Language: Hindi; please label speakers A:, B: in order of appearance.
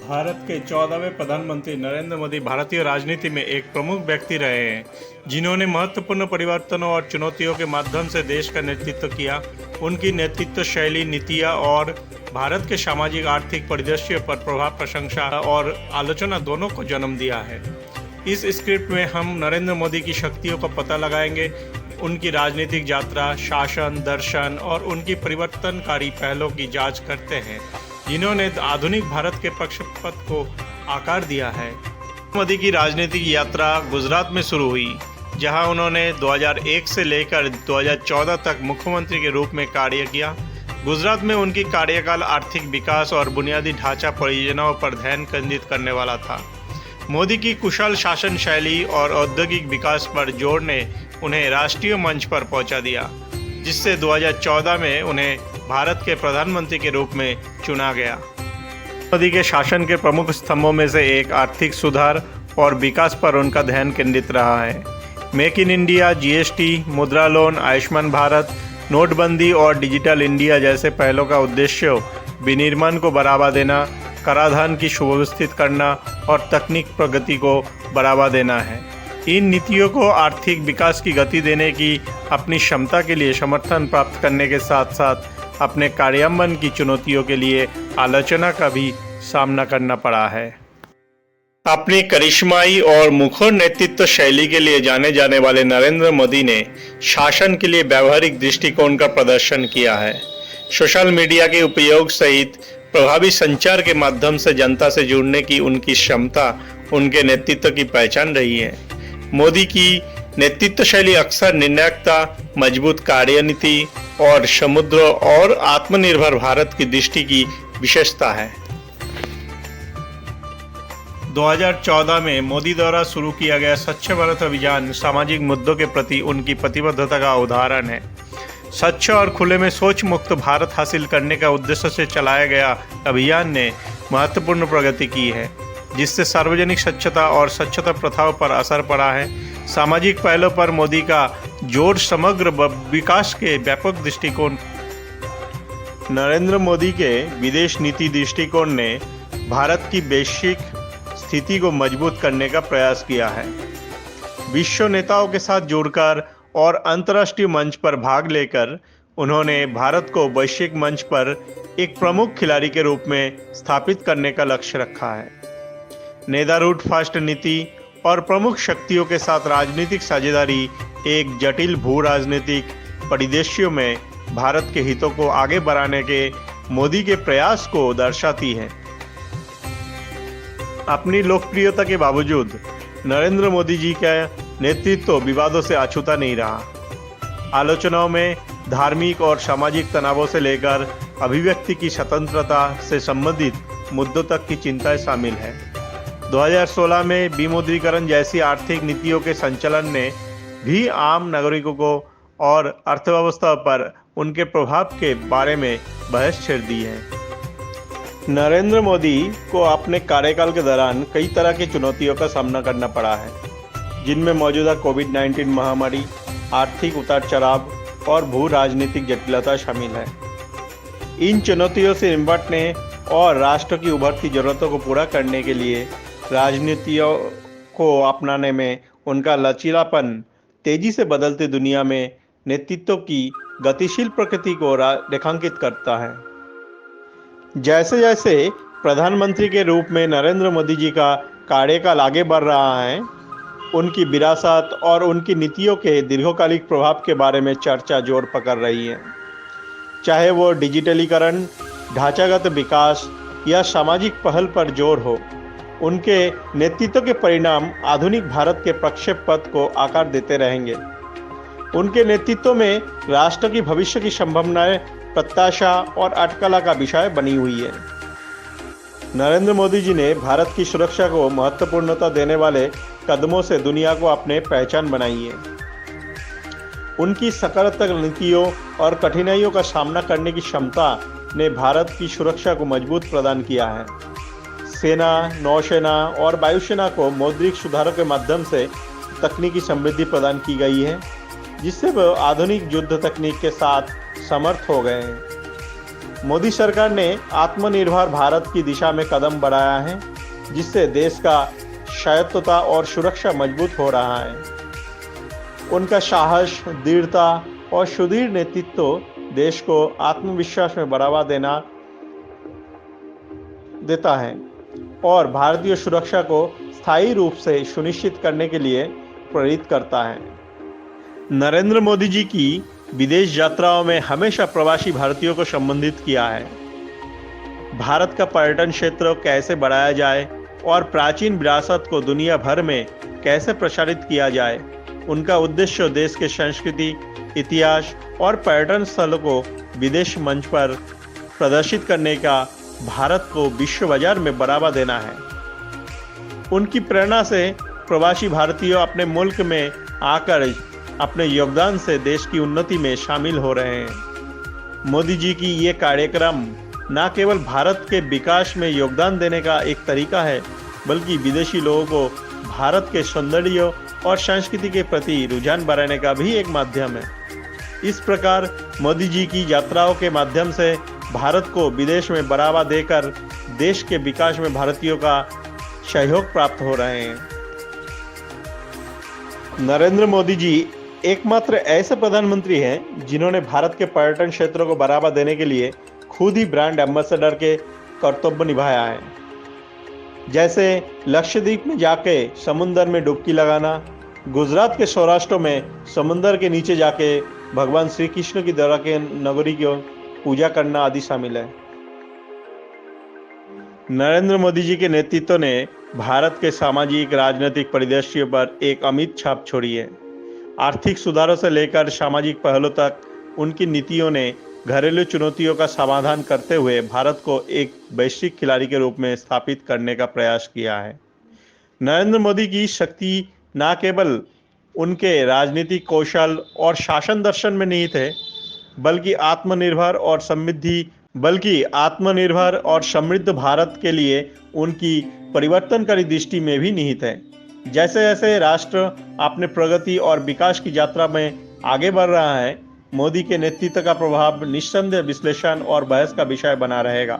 A: भारत के 14वें प्रधानमंत्री नरेंद्र मोदी भारतीय राजनीति में एक प्रमुख व्यक्ति रहे हैं, जिन्होंने महत्वपूर्ण परिवर्तनों और चुनौतियों के माध्यम से देश का नेतृत्व किया। उनकी नेतृत्व शैली, नीतियां और भारत के सामाजिक आर्थिक परिदृश्य पर प्रभाव, प्रशंसा और आलोचना दोनों को जन्म दिया है। इस स्क्रिप्ट में हम नरेंद्र मोदी की शक्तियों का पता लगाएंगे, उनकी राजनीतिक यात्रा, शासन, दर्शन और उनकी परिवर्तनकारी पहलों की जांच करते हैं, जिन्होंने आधुनिक भारत के प्रक्षेपपथ को आकार दिया है। मोदी की राजनीतिक यात्रा गुजरात में शुरू हुई, जहां उन्होंने 2001 से लेकर 2014 तक मुख्यमंत्री के रूप में कार्य किया। गुजरात में उनकी कार्यकाल आर्थिक विकास और बुनियादी ढांचा परियोजनाओं पर ध्यान केंद्रित करने वाला था। मोदी की कुशल शासन शैली और औद्योगिक विकास पर जोर ने उन्हें राष्ट्रीय मंच पर पहुंचा दिया, जिससे 2014 में उन्हें भारत के प्रधानमंत्री के रूप में चुना गया। मोदी के शासन के प्रमुख स्तंभों में से एक आर्थिक सुधार और विकास पर उनका ध्यान केंद्रित रहा है। मेक इन इंडिया, जीएसटी, मुद्रा लोन, आयुष्मान भारत, नोटबंदी और डिजिटल इंडिया जैसे पहलों का उद्देश्य विनिर्माण को बढ़ावा देना, कराधान की सुव्यवस्थित करना और तकनीक प्रगति को बढ़ावा देना है। इन नीतियों को आर्थिक विकास की गति देने की अपनी क्षमता के लिए समर्थन प्राप्त करने के साथ साथ अपने कार्यान्वयन की चुनौतियों के लिए आलोचना का भी सामना करना पड़ा है। अपनी करिश्माई और मुखर नेतृत्व शैली के लिए जाने जाने वाले नरेंद्र मोदी ने शासन के लिए व्यावहारिक दृष्टिकोण का प्रदर्शन किया है। सोशल मीडिया के उपयोग सहित प्रभावी संचार के माध्यम से जनता से जुड़ने की उनकी क्षमता उनके नेतृत्व की पहचान रही है। मोदी की नेतृत्व शैली अक्सर निर्णायकता, मजबूत कार्यनीति और समुद्र और आत्मनिर्भर भारत की दृष्टि की विशेषता है। 2014 में मोदी द्वारा शुरू किया गया स्वच्छ भारत अभियान सामाजिक मुद्दों के प्रति उनकी प्रतिबद्धता का उदाहरण है। स्वच्छ और खुले में शौच मुक्त भारत हासिल करने का उद्देश्य से चलाया गया अभियान ने महत्वपूर्ण प्रगति की है, जिससे सार्वजनिक स्वच्छता और स्वच्छता प्रथाओं पर असर पड़ा है। सामाजिक पहलों पर मोदी का जोर समग्र विकास के व्यापक दृष्टिकोण। नरेंद्र मोदी के विदेश नीति दृष्टिकोण ने भारत की वैश्विक स्थिति को मजबूत करने का प्रयास किया है। विश्व नेताओं के साथ जुड़कर और अंतर्राष्ट्रीय मंच पर भाग लेकर उन्होंने भारत को वैश्विक मंच पर एक प्रमुख खिलाड़ी के रूप में स्थापित करने का लक्ष्य रखा है। नेदरहुड फर्स्ट नीति और प्रमुख शक्तियों के साथ राजनीतिक साझेदारी एक जटिल भू राजनीतिक परिदृश्यों में भारत के हितों को आगे बढ़ाने के मोदी के प्रयास को दर्शाती है। अपनी लोकप्रियता के बावजूद नरेंद्र मोदी जी का नेतृत्व विवादों से अछूता नहीं रहा। आलोचनाओं में धार्मिक और सामाजिक तनावों से लेकर अभिव्यक्ति की स्वतंत्रता से संबंधित मुद्दों तक की चिंताएं शामिल है। 2016 में विमुद्रीकरण जैसी आर्थिक नीतियों के संचालन ने भी आम नागरिकों को और अर्थव्यवस्था पर उनके प्रभाव के बारे में बहस छेड़ दी है। नरेंद्र मोदी को अपने कार्यकाल के दौरान कई तरह की चुनौतियों का सामना करना पड़ा है, जिनमें मौजूदा कोविड-19 महामारी, आर्थिक उतार चढ़ाव और भू राजनीतिक जटिलता शामिल है। इन चुनौतियों से निपटने और राष्ट्र की उभरती जरूरतों को पूरा करने के लिए राजनीतियों को अपनाने में उनका लचीलापन तेजी से बदलती दुनिया में नेतृत्व की गतिशील प्रकृति को रेखांकित करता है। जैसे जैसे प्रधानमंत्री के रूप में नरेंद्र मोदी जी का कार्यकाल आगे बढ़ रहा है, उनकी विरासत और उनकी नीतियों के दीर्घकालिक प्रभाव के बारे में चर्चा जोर पकड़ रही है। चाहे वो डिजिटलीकरण, ढांचागत विकास या सामाजिक पहल पर जोर हो, उनके नेतृत्व के परिणाम आधुनिक भारत के प्रक्षेपपथ को आकार देते रहेंगे। उनके नेतृत्व में राष्ट्र की भविष्य की संभावनाएं, प्रत्याशा और अटकला का विषय बनी हुई है। नरेंद्र मोदी जी ने भारत की सुरक्षा को महत्वपूर्णता देने वाले कदमों से दुनिया को अपने पहचान बनाई है। उनकी सकारात्मक नीतियों और कठिनाइयों का सामना करने की क्षमता ने भारत की सुरक्षा को मजबूत प्रदान किया है। सेना, नौसेना और वायुसेना को मौद्रिक सुधारों के माध्यम से तकनीकी समृद्धि प्रदान की गई है, जिससे वह आधुनिक युद्ध तकनीक के साथ समर्थ हो गए हैं। मोदी सरकार ने आत्मनिर्भर भारत की दिशा में कदम बढ़ाया है, जिससे देश का स्वायत्तता और सुरक्षा मजबूत हो रहा है। उनका साहस, दृढ़ता और सुदृढ़ नेतृत्व देश को आत्मविश्वास में बढ़ावा देता है और भारतीय सुरक्षा को स्थायी रूप से सुनिश्चित करने के लिए प्रेरित करता है। नरेंद्र मोदी जी की विदेश यात्राओं में हमेशा प्रवासी भारतीयों को संबोधित किया है। भारत का पर्यटन क्षेत्र कैसे बढ़ाया जाए और प्राचीन विरासत को दुनिया भर में कैसे प्रसारित किया जाए, उनका उद्देश्य देश के संस्कृति, इतिहास और पर्यटन स्थलों को विदेश मंच पर प्रदर्शित करने का भारत को विश्व बाजार में बढ़ावा देना है। उनकी प्रेरणा से प्रवासी भारतीय अपने मुल्क में आकर अपने योगदान से देश की उन्नति में शामिल हो रहे हैं। मोदी जी की ये कार्यक्रम न केवल भारत के विकास में योगदान देने का एक तरीका है, बल्कि विदेशी लोगों को भारत के सौंदर्य और संस्कृति के प्रति रुझान बढ़ाने का भी एक माध्यम है। इस प्रकार मोदी जी की यात्राओं के माध्यम से भारत को विदेश में बढ़ावा देकर देश के विकास में भारतीयों का सहयोग प्राप्त हो रहे हैं। नरेंद्र मोदी जी एकमात्र ऐसे प्रधानमंत्री हैं जिन्होंने भारत के पर्यटन क्षेत्रों को बढ़ावा देने के लिए खुद ही ब्रांड एम्बेसडर के कर्तव्य निभाया है। जैसे लक्षद्वीप में जाके समुंदर में डुबकी लगाना, गुजरात के सौराष्ट्र में समुंदर के नीचे जाके भगवान श्री कृष्ण की द्वारा के नगरी की पूजा करना आदि शामिल है। नरेंद्र मोदी जी के नेतृत्व ने भारत के सामाजिक राजनीतिक परिदृश्य पर एक अमिट छाप छोड़ी है। आर्थिक सुधारों से लेकर सामाजिक पहलों तक उनकी नीतियों ने घरेलू चुनौतियों का समाधान करते हुए भारत को एक वैश्विक खिलाड़ी के रूप में स्थापित करने का प्रयास किया है। नरेंद्र मोदी की शक्ति न केवल उनके राजनीतिक कौशल और शासन दर्शन में निहित है, बल्कि आत्मनिर्भर और समृद्ध भारत के लिए उनकी परिवर्तनकारी दृष्टि में भी निहित है। जैसे जैसे राष्ट्र अपने प्रगति और विकास की यात्रा में आगे बढ़ रहा है, मोदी के नेतृत्व का प्रभाव निस्संदेह विश्लेषण और बहस का विषय बना रहेगा।